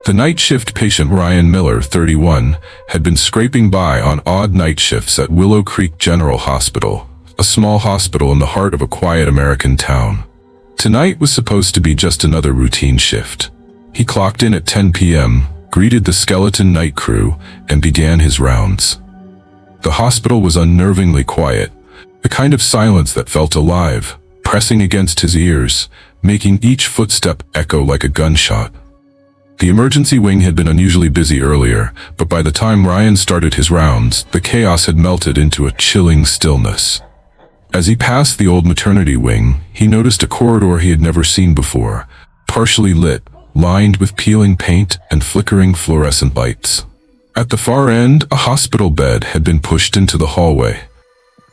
The night shift patient Ryan Miller, 31, had been scraping by on odd night shifts at Willow Creek General Hospital, a small hospital in the heart of a quiet American town. Tonight was supposed to be just another routine shift. He clocked in at 10 p.m., greeted the skeleton night crew, and began his rounds. The hospital was unnervingly quiet, a kind of silence that felt alive, pressing against his ears, making each footstep echo like a gunshot. The emergency wing had been unusually busy earlier, but by the time Ryan started his rounds, the chaos had melted into a chilling stillness. As he passed the old maternity wing, he noticed a corridor he had never seen before, partially lit, lined with peeling paint and flickering fluorescent lights. At the far end, a hospital bed had been pushed into the hallway.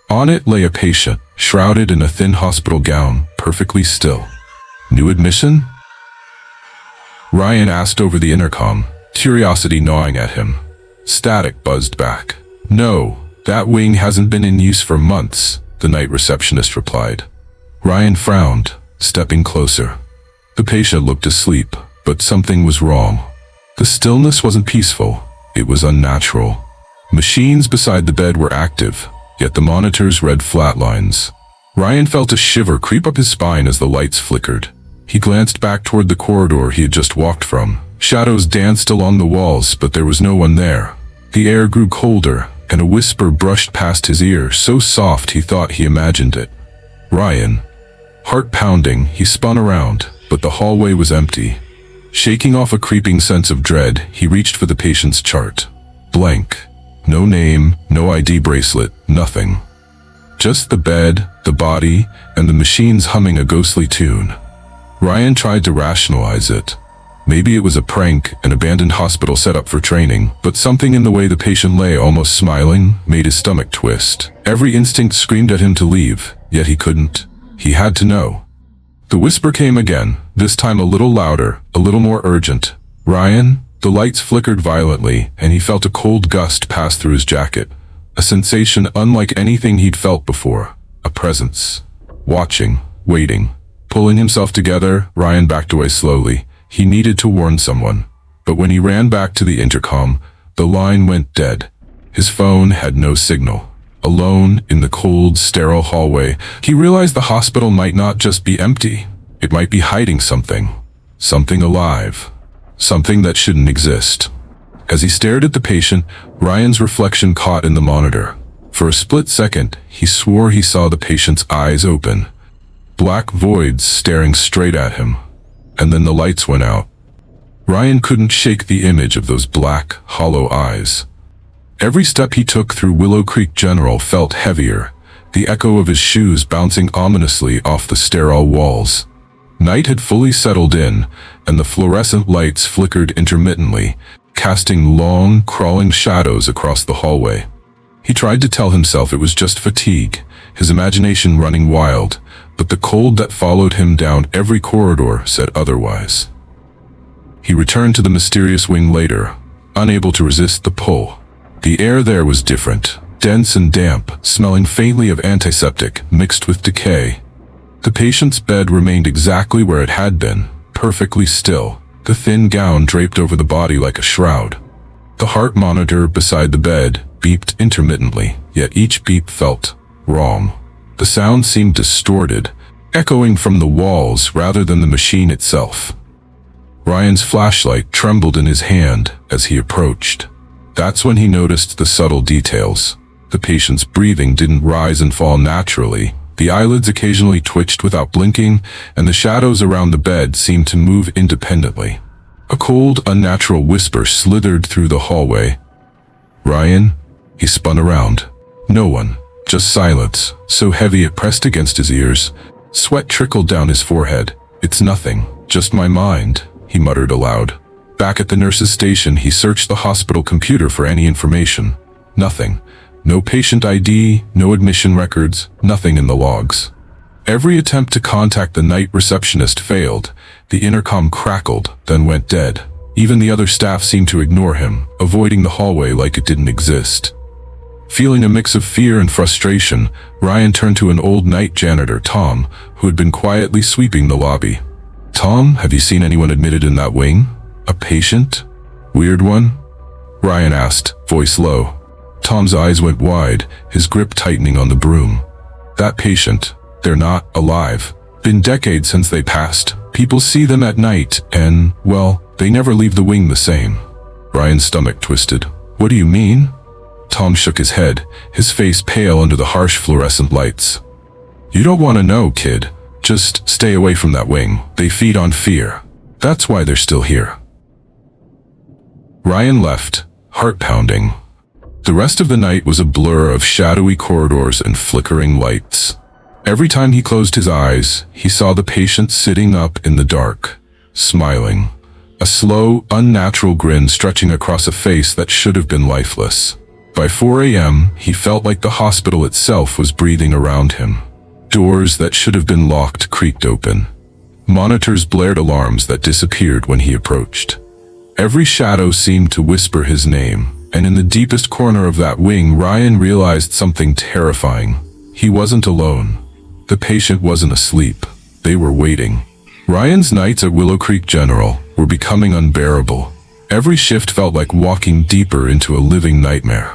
On it lay a patient, shrouded in a thin hospital gown, perfectly still. New admission? Ryan asked over the intercom, curiosity gnawing at him. Static buzzed back. No, that wing hasn't been in use for months, the night receptionist replied. Ryan frowned, stepping closer. The patient looked asleep, but something was wrong. The stillness wasn't peaceful, it was unnatural. Machines beside the bed were active, yet the monitors read flat lines. Ryan felt a shiver creep up his spine as the lights flickered. He glanced back toward the corridor he had just walked from. Shadows danced along the walls, but there was no one there. The air grew colder, and a whisper brushed past his ear, so soft he thought he imagined it. Ryan. Heart pounding, he spun around, but the hallway was empty. Shaking off a creeping sense of dread, he reached for the patient's chart. Blank. No name, no ID bracelet, nothing. Just the bed, the body, and the machines humming a ghostly tune. Ryan tried to rationalize it. Maybe it was a prank, an abandoned hospital set up for training, but something in the way the patient lay almost smiling made his stomach twist. Every instinct screamed at him to leave, yet he couldn't. He had to know. The whisper came again, this time a little louder, a little more urgent. Ryan? The lights flickered violently, and he felt a cold gust pass through his jacket. A sensation unlike anything he'd felt before. A presence. Watching. Waiting. Pulling himself together, Ryan backed away slowly. He needed to warn someone. But when he ran back to the intercom, the line went dead. His phone had no signal. Alone, in the cold, sterile hallway, he realized the hospital might not just be empty. It might be hiding something. Something alive. Something that shouldn't exist. As he stared at the patient, Ryan's reflection caught in the monitor. For a split second, he swore he saw the patient's eyes open. Black voids staring straight at him. And then the lights went out. Ryan couldn't shake the image of those black, hollow eyes. Every step he took through Willow Creek General felt heavier, the echo of his shoes bouncing ominously off the sterile walls. Night had fully settled in, and the fluorescent lights flickered intermittently, casting long, crawling shadows across the hallway. He tried to tell himself it was just fatigue, his imagination running wild, but the cold that followed him down every corridor said otherwise. He returned to the mysterious wing later, unable to resist the pull. The air there was different, dense and damp, smelling faintly of antiseptic mixed with decay. The patient's bed remained exactly where it had been, perfectly still, the thin gown draped over the body like a shroud. The heart monitor beside the bed beeped intermittently, yet each beep felt wrong. The sound seemed distorted, echoing from the walls rather than the machine itself. Ryan's flashlight trembled in his hand as he approached. That's when he noticed the subtle details. The patient's breathing didn't rise and fall naturally. The eyelids occasionally twitched without blinking, and the shadows around the bed seemed to move independently. A cold, unnatural whisper slithered through the hallway. Ryan? He spun around. No one. Just silence, so heavy it pressed against his ears. Sweat trickled down his forehead. It's nothing, just my mind, he muttered aloud. Back at the nurse's station, he searched the hospital computer for any information. Nothing. No patient ID, no admission records, nothing in the logs. Every attempt to contact the night receptionist failed. The intercom crackled, then went dead. Even the other staff seemed to ignore him, avoiding the hallway like it didn't exist. Feeling a mix of fear and frustration, Ryan turned to an old night janitor, Tom, who had been quietly sweeping the lobby. Tom, have you seen anyone admitted in that wing? A patient? Weird one? Ryan asked, voice low. Tom's eyes went wide, his grip tightening on the broom. That patient, they're not alive. Been decades since they passed. People see them at night and, well, they never leave the wing the same. Ryan's stomach twisted. What do you mean? Tom shook his head, his face pale under the harsh fluorescent lights. You don't want to know, kid. Just stay away from that wing. They feed on fear. That's why they're still here. Ryan left, heart pounding. The rest of the night was a blur of shadowy corridors and flickering lights. Every time he closed his eyes, he saw the patient sitting up in the dark, smiling. A slow, unnatural grin stretching across a face that should have been lifeless. By 4 a.m., he felt like the hospital itself was breathing around him. Doors that should have been locked creaked open. Monitors blared alarms that disappeared when he approached. Every shadow seemed to whisper his name, and in the deepest corner of that wing, Ryan realized something terrifying. He wasn't alone. The patient wasn't asleep. They were waiting. Ryan's nights at Willow Creek General were becoming unbearable. Every shift felt like walking deeper into a living nightmare.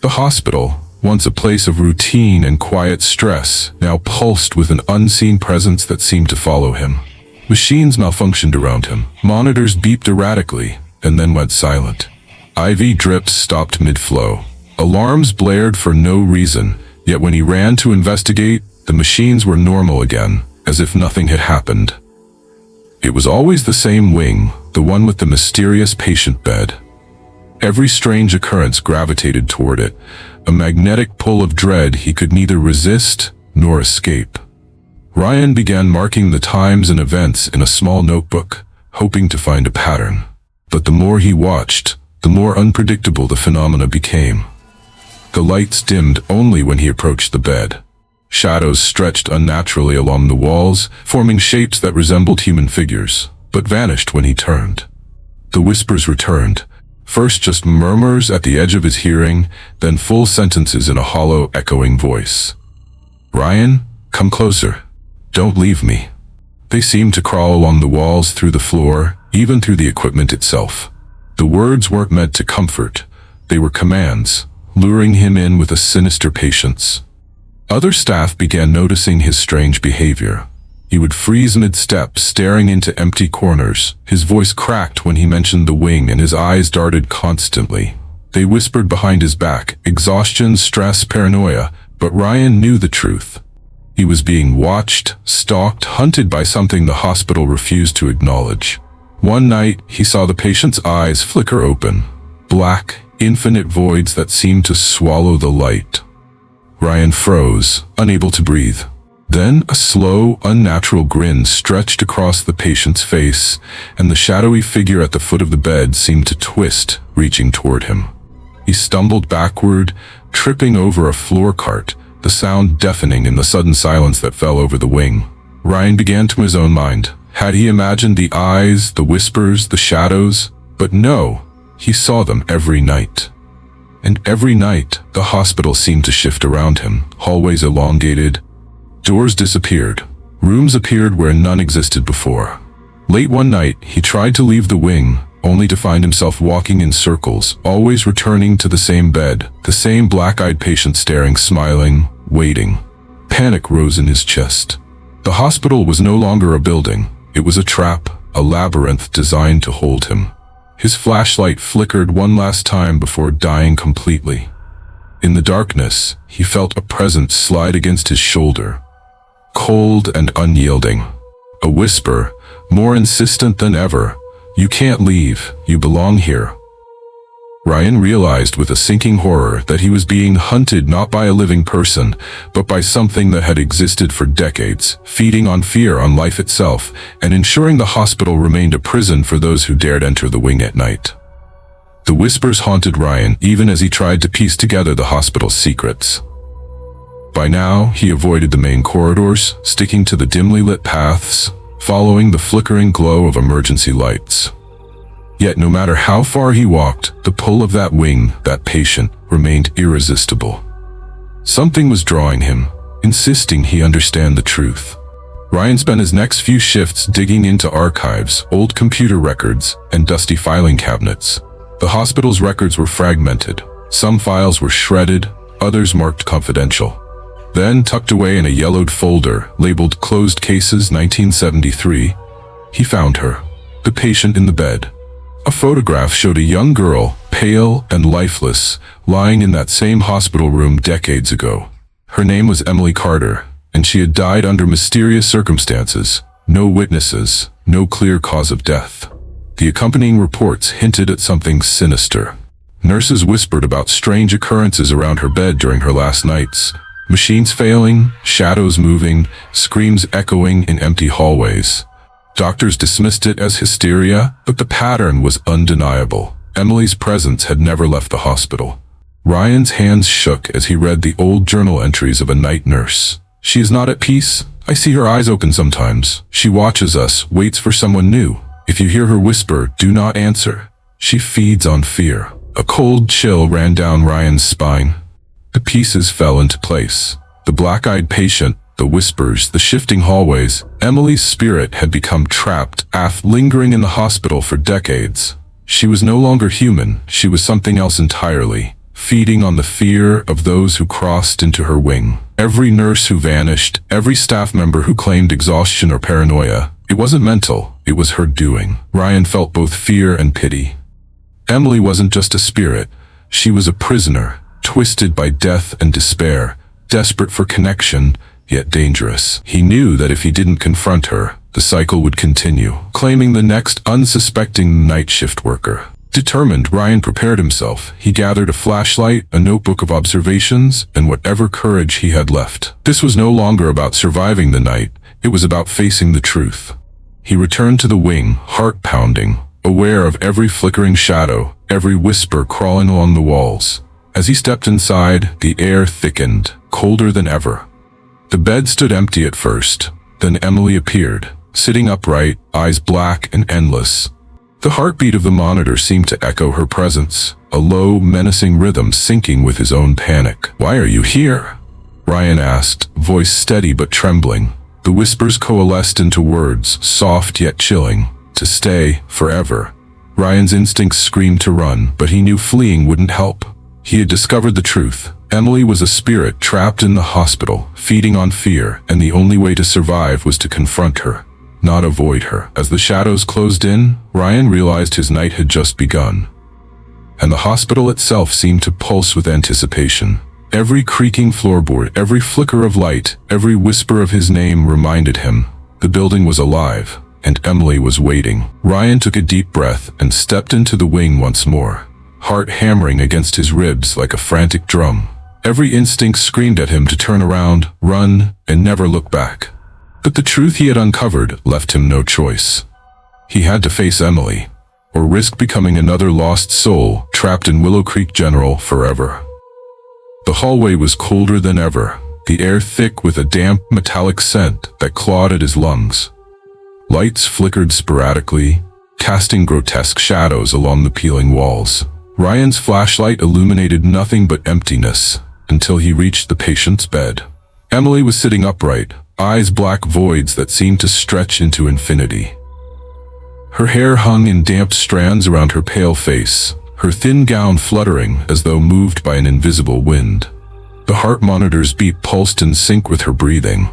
The hospital, once a place of routine and quiet stress, now pulsed with an unseen presence that seemed to follow him. Machines malfunctioned around him. Monitors beeped erratically, and then went silent. IV drips stopped mid-flow. Alarms blared for no reason, yet when he ran to investigate, the machines were normal again, as if nothing had happened. It was always the same wing, the one with the mysterious patient bed. Every strange occurrence gravitated toward it, a magnetic pull of dread he could neither resist nor escape. Ryan began marking the times and events in a small notebook, hoping to find a pattern. But the more he watched, the more unpredictable the phenomena became. The lights dimmed only when he approached the bed. Shadows stretched unnaturally along the walls, forming shapes that resembled human figures, but vanished when he turned. The whispers returned, first just murmurs at the edge of his hearing, then full sentences in a hollow, echoing voice. Ryan, come closer. Don't leave me. They seemed to crawl along the walls, through the floor, even through the equipment itself. The words weren't meant to comfort. They were commands, luring him in with a sinister patience. Other staff began noticing his strange behavior. He would freeze mid-step, staring into empty corners. His voice cracked when he mentioned the wing, and his eyes darted constantly. They whispered behind his back, exhaustion, stress, paranoia, but Ryan knew the truth. He was being watched, stalked, hunted by something the hospital refused to acknowledge. One night, he saw the patient's eyes flicker open, black, infinite voids that seemed to swallow the light. Ryan froze, unable to breathe. Then a slow, unnatural grin stretched across the patient's face, and the shadowy figure at the foot of the bed seemed to twist, reaching toward him. He stumbled backward, tripping over a floor cart, the sound deafening in the sudden silence that fell over the wing. Ryan began to his own mind. Had he imagined the eyes, the whispers, the shadows? But no, he saw them every night. And every night, the hospital seemed to shift around him, hallways elongated. Doors disappeared. Rooms appeared where none existed before. Late one night, he tried to leave the wing, only to find himself walking in circles, always returning to the same bed, the same black-eyed patient staring, smiling, waiting. Panic rose in his chest. The hospital was no longer a building. It was a trap, a labyrinth designed to hold him. His flashlight flickered one last time before dying completely. In the darkness, he felt a presence slide against his shoulder. Cold and unyielding. A whisper, more insistent than ever. You can't leave, you belong here. Ryan realized with a sinking horror that he was being hunted not by a living person, but by something that had existed for decades, feeding on fear on life itself, and ensuring the hospital remained a prison for those who dared enter the wing at night. The whispers haunted Ryan even as he tried to piece together the hospital's secrets. By now, he avoided the main corridors, sticking to the dimly lit paths, following the flickering glow of emergency lights. Yet no matter how far he walked, the pull of that wing, that patient, remained irresistible. Something was drawing him, insisting he understand the truth. Ryan spent his next few shifts digging into archives, old computer records, and dusty filing cabinets. The hospital's records were fragmented. Some files were shredded, others marked confidential. Then, tucked away in a yellowed folder labeled Closed Cases 1973, he found her, the patient in the bed. A photograph showed a young girl, pale and lifeless, lying in that same hospital room decades ago. Her name was Emily Carter, and she had died under mysterious circumstances. No witnesses, no clear cause of death. The accompanying reports hinted at something sinister. Nurses whispered about strange occurrences around her bed during her last nights. Machines failing, shadows moving, screams echoing in empty hallways. Doctors dismissed it as hysteria, but the pattern was undeniable. Emily's presence had never left the hospital. Ryan's hands shook as he read the old journal entries of a night nurse. She is not at peace. I see her eyes open sometimes. She watches us, waits for someone new. If you hear her whisper, do not answer. She feeds on fear. A cold chill ran down Ryan's spine. The pieces fell into place. The black-eyed patient, the whispers, the shifting hallways. Emily's spirit had become trapped, lingering in the hospital for decades. She was no longer human. She was something else entirely, feeding on the fear of those who crossed into her wing. Every nurse who vanished, every staff member who claimed exhaustion or paranoia. It wasn't mental, it was her doing. Ryan felt both fear and pity. Emily wasn't just a spirit. She was a prisoner, twisted by death and despair, desperate for connection, yet dangerous. He knew that if he didn't confront her, the cycle would continue, claiming the next unsuspecting night shift worker. Determined, Ryan prepared himself. He gathered a flashlight, a notebook of observations, and whatever courage he had left. This was no longer about surviving the night. It was about facing the truth. He returned to the wing, heart pounding, aware of every flickering shadow, every whisper crawling along the walls. As he stepped inside, the air thickened, colder than ever. The bed stood empty at first. Then Emily appeared, sitting upright, eyes black and endless. The heartbeat of the monitor seemed to echo her presence, a low, menacing rhythm syncing with his own panic. "Why are you here?" Ryan asked, voice steady but trembling. The whispers coalesced into words, soft yet chilling. To stay, forever. Ryan's instincts screamed to run, but he knew fleeing wouldn't help. He had discovered the truth. Emily was a spirit trapped in the hospital, feeding on fear, and the only way to survive was to confront her, not avoid her. As the shadows closed in, Ryan realized his night had just begun. And the hospital itself seemed to pulse with anticipation. Every creaking floorboard, every flicker of light, every whisper of his name reminded him the building was alive, and Emily was waiting. Ryan took a deep breath and stepped into the wing once more, heart hammering against his ribs like a frantic drum. Every instinct screamed at him to turn around, run, and never look back. But the truth he had uncovered left him no choice. He had to face Emily, or risk becoming another lost soul trapped in Willow Creek General forever. The hallway was colder than ever, the air thick with a damp, metallic scent that clawed at his lungs. Lights flickered sporadically, casting grotesque shadows along the peeling walls. Ryan's flashlight illuminated nothing but emptiness until he reached the patient's bed. Emily was sitting upright, eyes black voids that seemed to stretch into infinity. Her hair hung in damp strands around her pale face, her thin gown fluttering as though moved by an invisible wind. The heart monitor's beat pulsed in sync with her breathing,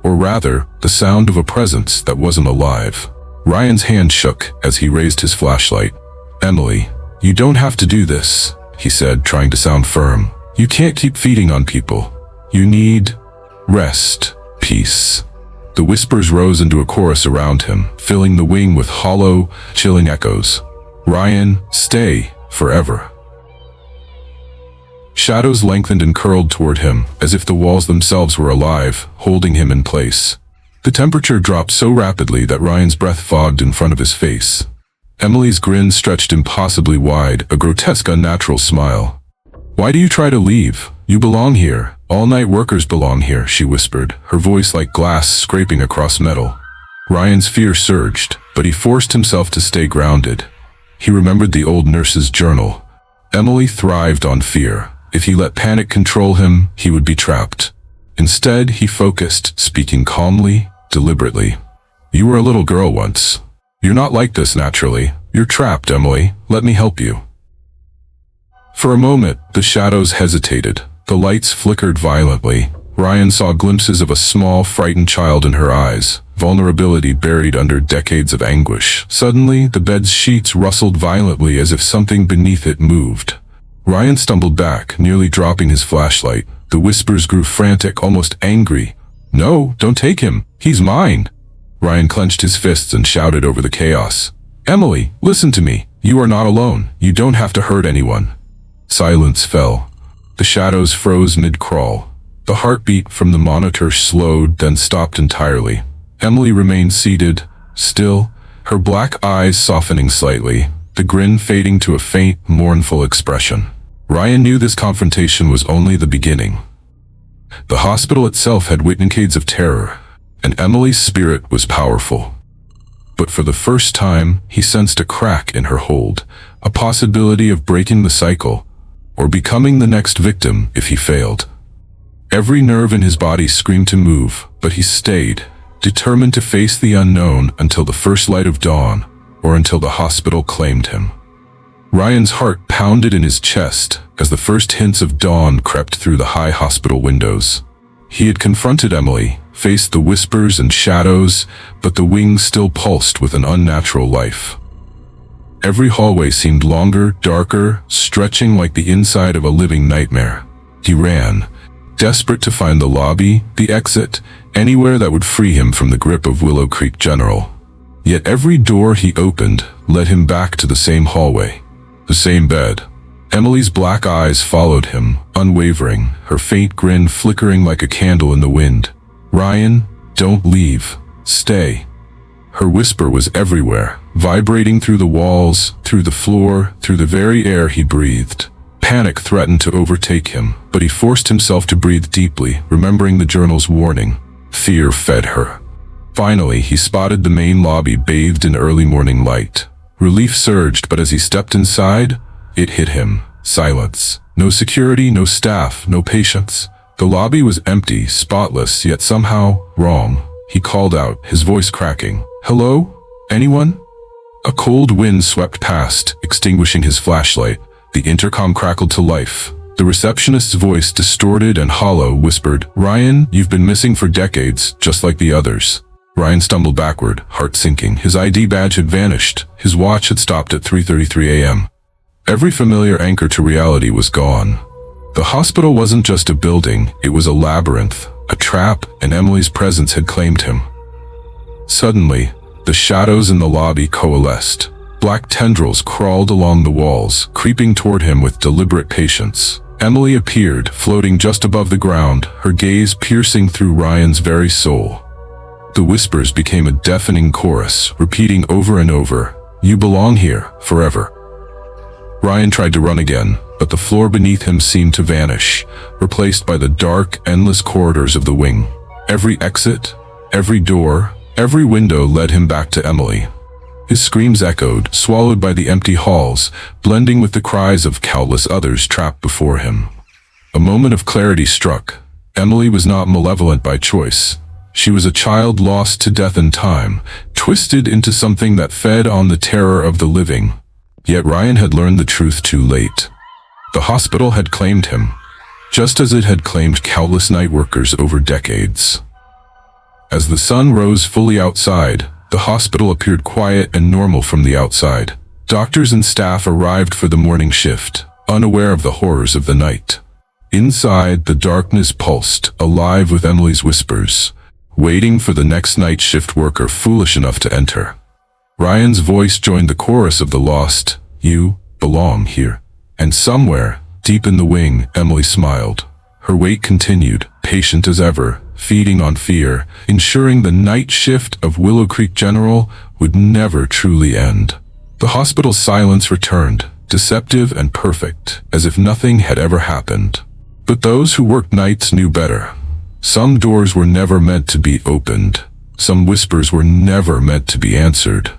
or rather, the sound of a presence that wasn't alive. Ryan's hand shook as he raised his flashlight. "Emily, you don't have to do this," he said, trying to sound firm. "You can't keep feeding on people. You need rest, peace." The whispers rose into a chorus around him, filling the wing with hollow, chilling echoes. "Ryan, stay, forever." Shadows lengthened and curled toward him, as if the walls themselves were alive, holding him in place. The temperature dropped so rapidly that Ryan's breath fogged in front of his face. Emily's grin stretched impossibly wide, a grotesque, unnatural smile. "Why do you try to leave? You belong here. All night workers belong here," she whispered, her voice like glass scraping across metal. Ryan's fear surged, but he forced himself to stay grounded. He remembered the old nurse's journal. Emily thrived on fear. If he let panic control him, he would be trapped. Instead, he focused, speaking calmly, deliberately. "You were a little girl once. You're not like this naturally. You're trapped, Emily. Let me help you." For a moment, the shadows hesitated. The lights flickered violently. Ryan saw glimpses of a small, frightened child in her eyes, vulnerability buried under decades of anguish. Suddenly, the bed's sheets rustled violently as if something beneath it moved. Ryan stumbled back, nearly dropping his flashlight. The whispers grew frantic, almost angry. "No, don't take him. He's mine." Ryan clenched his fists and shouted over the chaos. "Emily, listen to me. You are not alone. You don't have to hurt anyone." Silence fell. The shadows froze mid-crawl. The heartbeat from the monitor slowed, then stopped entirely. Emily remained seated, still, her black eyes softening slightly, the grin fading to a faint, mournful expression. Ryan knew this confrontation was only the beginning. The hospital itself had witnessed decades of terror, and Emily's spirit was powerful. But for the first time, he sensed a crack in her hold, a possibility of breaking the cycle, or becoming the next victim if he failed. Every nerve in his body screamed to move, but he stayed, determined to face the unknown until the first light of dawn, or until the hospital claimed him. Ryan's heart pounded in his chest as the first hints of dawn crept through the high hospital windows. He had confronted Emily, faced the whispers and shadows, but the wings still pulsed with an unnatural life. Every hallway seemed longer, darker, stretching like the inside of a living nightmare. He ran, desperate to find the lobby, the exit, anywhere that would free him from the grip of Willow Creek General. Yet every door he opened led him back to the same hallway, the same bed. Emily's black eyes followed him, unwavering, her faint grin flickering like a candle in the wind. "Ryan, don't leave. Stay." Her whisper was everywhere, vibrating through the walls, through the floor, through the very air he breathed. Panic threatened to overtake him, but he forced himself to breathe deeply, remembering the journal's warning. Fear fed her. Finally, he spotted the main lobby bathed in early morning light. Relief surged, but as he stepped inside, it hit him. Silence. No security, no staff, no patients. The lobby was empty, spotless, yet somehow wrong. He called out, his voice cracking. "Hello? Anyone?" A cold wind swept past, extinguishing his flashlight. The intercom crackled to life. The receptionist's voice, distorted and hollow, whispered, "Ryan, you've been missing for decades, just like the others." Ryan stumbled backward, heart sinking. His ID badge had vanished. His watch had stopped at 3:33 a.m. Every familiar anchor to reality was gone. The hospital wasn't just a building, it was a labyrinth, a trap, and Emily's presence had claimed him. Suddenly, the shadows in the lobby coalesced. Black tendrils crawled along the walls, creeping toward him with deliberate patience. Emily appeared, floating just above the ground, her gaze piercing through Ryan's very soul. The whispers became a deafening chorus, repeating over and over, "You belong here, forever." Ryan tried to run again, but the floor beneath him seemed to vanish, replaced by the dark, endless corridors of the wing. Every exit, every door, every window led him back to Emily. His screams echoed, swallowed by the empty halls, blending with the cries of countless others trapped before him. A moment of clarity struck. Emily was not malevolent by choice. She was a child lost to death and time, twisted into something that fed on the terror of the living. Yet Ryan had learned the truth too late. The hospital had claimed him, just as it had claimed countless night workers over decades. As the sun rose fully outside, the hospital appeared quiet and normal from the outside. Doctors and staff arrived for the morning shift, unaware of the horrors of the night. Inside, the darkness pulsed, alive with Emily's whispers, waiting for the next night shift worker foolish enough to enter. Ryan's voice joined the chorus of the lost, "You belong here." And somewhere, deep in the wing, Emily smiled. Her wait continued, patient as ever, feeding on fear, ensuring the night shift of Willow Creek General would never truly end. The hospital's silence returned, deceptive and perfect, as if nothing had ever happened. But those who worked nights knew better. Some doors were never meant to be opened. Some whispers were never meant to be answered.